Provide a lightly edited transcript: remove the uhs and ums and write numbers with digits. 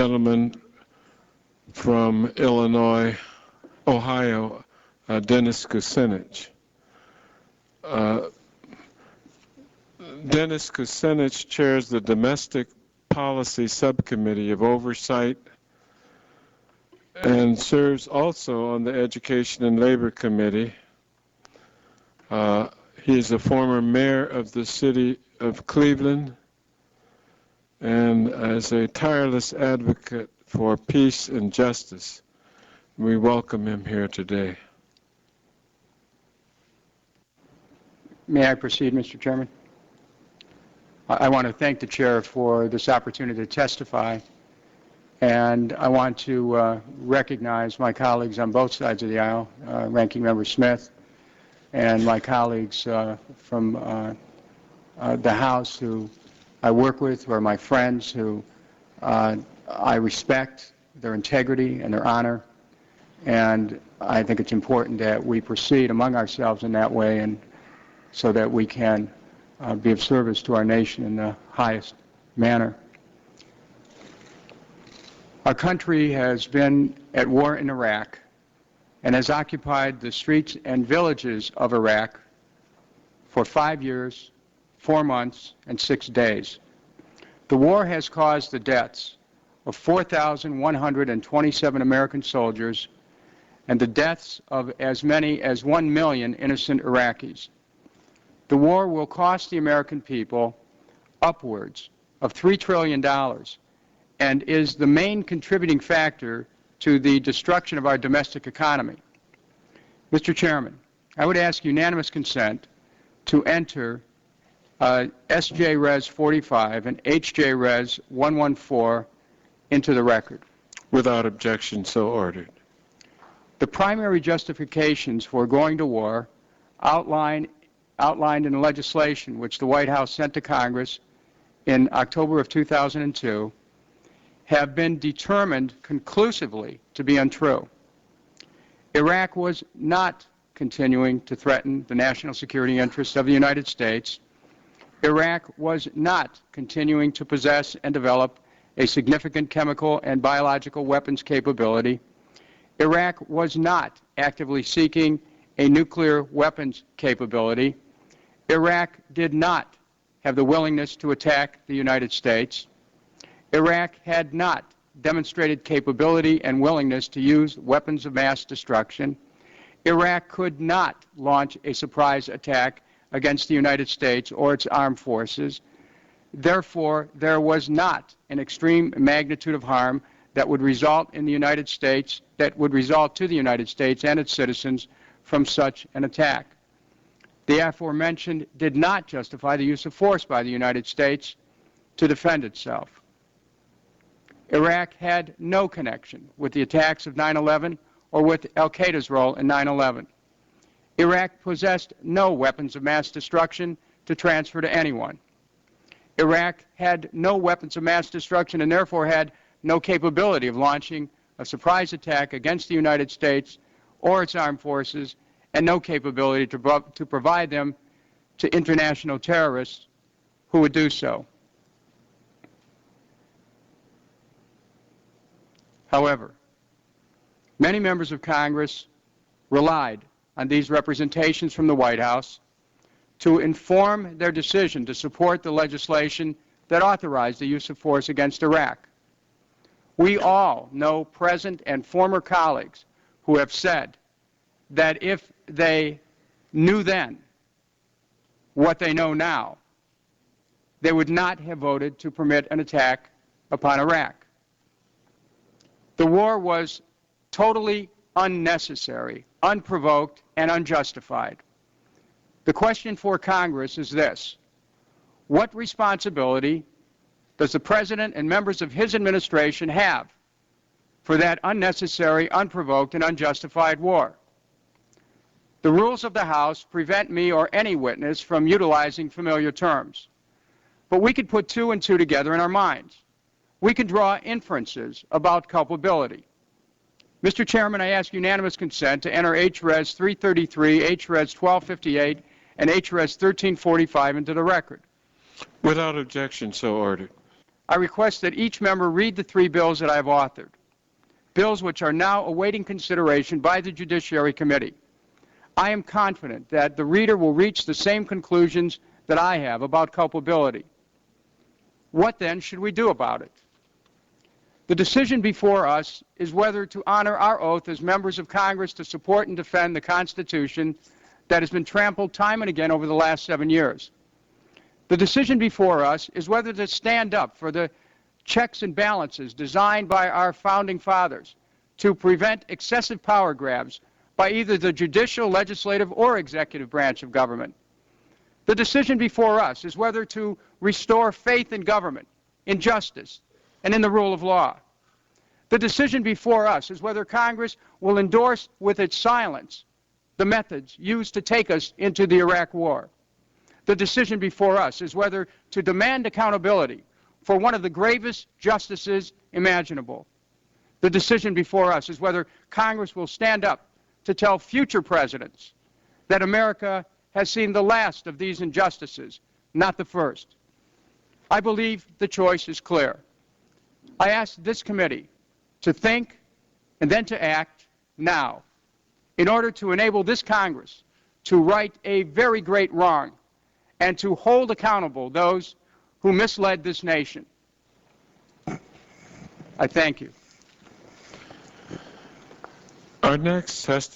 Gentleman from Ohio, Dennis Kucinich. Dennis Kucinich chairs the Domestic Policy Subcommittee of Oversight and serves also on the Education and Labor Committee. He is a former mayor of the city of Cleveland and as a tireless advocate for peace and justice. We welcome him here today. May I proceed, Mr. Chairman? I want to thank the Chair for this opportunity to testify, and I want to recognize my colleagues on both sides of the aisle, Ranking Member Smith, and my colleagues from the House who I work with, who are my friends, who I respect their integrity and their honor, and I think it's important that we proceed among ourselves in that way, and so that we can be of service to our nation in the highest manner. Our country has been at war in Iraq and has occupied the streets and villages of Iraq for 5 years, 4 months, and 6 days. The war has caused the deaths of 4,127 American soldiers and the deaths of as many as 1 million innocent Iraqis. The war will cost the American people upwards of $3 trillion and is the main contributing factor to the destruction of our domestic economy. Mr. Chairman, I would ask unanimous consent to enter SJ Res 45 and HJ Res 114 into the record. Without objection, so ordered. The primary justifications for going to war outlined in the legislation which the White House sent to Congress in October of 2002 have been determined conclusively to be untrue. Iraq was not continuing to threaten the national security interests of the United States. Iraq was not continuing to possess and develop a significant chemical and biological weapons capability. Iraq was not actively seeking a nuclear weapons capability. Iraq did not have the willingness to attack the United States. Iraq had not demonstrated capability and willingness to use weapons of mass destruction. Iraq could not launch a surprise attack against the United States or its armed forces. Therefore, there was not an extreme magnitude of harm that would result in the United States, that would result to the United States and its citizens from such an attack. The aforementioned did not justify the use of force by the United States to defend itself. Iraq had no connection with the attacks of 9/11 or with al-Qaeda's role in 9/11. Iraq possessed no weapons of mass destruction to transfer to anyone. Iraq had no weapons of mass destruction and therefore had no capability of launching a surprise attack against the United States or its armed forces, and no capability to provide them to international terrorists who would do so. However, many members of Congress relied on these representations from the White House to inform their decision to support the legislation that authorized the use of force against Iraq. We all know present and former colleagues who have said that if they knew then what they know now, they would not have voted to permit an attack upon Iraq. The war was totally unnecessary, unprovoked, and unjustified. The question for Congress is this: what responsibility does the President and members of his administration have for that unnecessary, unprovoked, and unjustified war? The rules of the House prevent me or any witness from utilizing familiar terms. But we could put two and two together in our minds. We could draw inferences about culpability. Mr. Chairman, I ask unanimous consent to enter H.Res. 333, H.Res. 1258, and H.Res. 1345 into the record. Without objection, so ordered. I request that each member read the 3 bills that I have authored, bills which are now awaiting consideration by the Judiciary Committee. I am confident that the reader will reach the same conclusions that I have about culpability. What then should we do about it? The decision before us is whether to honor our oath as members of Congress to support and defend the Constitution that has been trampled time and again over the last 7 years. The decision before us is whether to stand up for the checks and balances designed by our founding fathers to prevent excessive power grabs by either the judicial, legislative, or executive branch of government. The decision before us is whether to restore faith in government, in justice, and in the rule of law. The decision before us is whether Congress will endorse with its silence the methods used to take us into the Iraq War. The decision before us is whether to demand accountability for one of the gravest justices imaginable. The decision before us is whether Congress will stand up to tell future presidents that America has seen the last of these injustices, not the first. I believe the choice is clear. I ask this committee to think and then to act now in order to enable this Congress to right a very great wrong and to hold accountable those who misled this nation. I thank you. Our next testimony